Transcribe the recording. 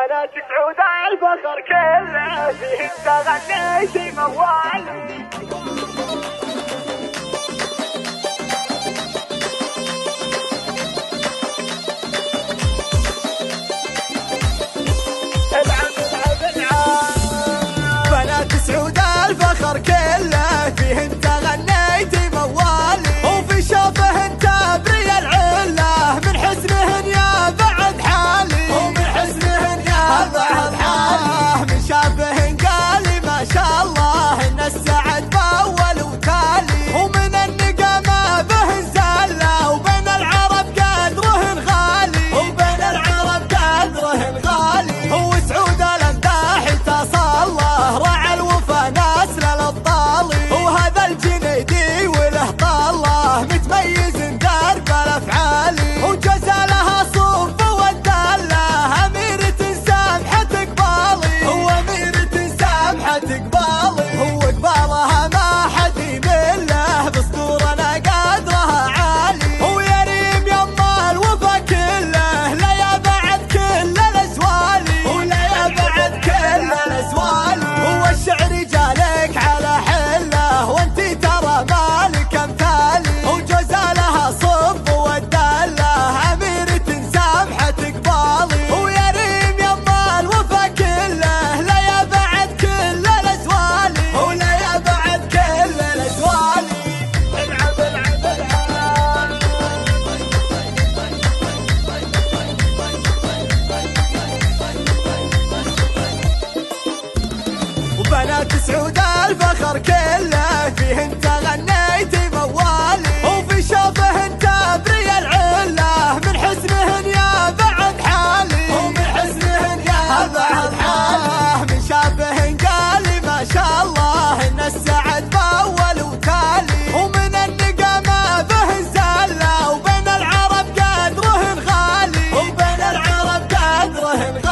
بنات سعود الفخر كله فيه انت غنيتي موالي. بنات سعود الفخر كله فيه انت غنيتي موالي، وفي شوفه انت بري العله، من حسنهن يا بعد حالي، ومن حسنهن يا بعد حالي، من شافهن قالي ما شاء الله ان السعد باول وتالي، ومن النقمه بهن زله، وبين العرب قدرهن غالي، وبين العرب قدرهن غالي، هو سعود الامداح تصله راعى الوفا ناس للطالي، وهذا الجنيدي وله طاله متميز درب الافعالي، وجزالها صوف والدله اميرة سامحة قبالي، هو اميرة سامحة قبالي، هو قبالها ما حد يمل له باسطورنا قدرها عالي، هو يريم يما الوفا كله لا يا بعد كل الازوالي، ولا يا بعد كل الازوالي، هو الشعر جالك على حله وانتي ترى مالك امثالي، وجزالها صف والدله اميرة سامحة قبالي، هو يريم يما الوفا كله لا يا بعد كل الازوالي، ولا يا بعد كل الازوالي. العب العب العب وبنات سعود الفخر كله فيه انت غنيتي موالي، وفي شوفه انت بري العله، من حسنهن يا بعد حالي، ومن حسنهن يا بعد حالي، من شافهن قالي ما شاء الله ان السعد باول وتالي، ومن النقمه بهن زله، وبين العرب قدرهن غالي، وبين العرب قدرهن غالي.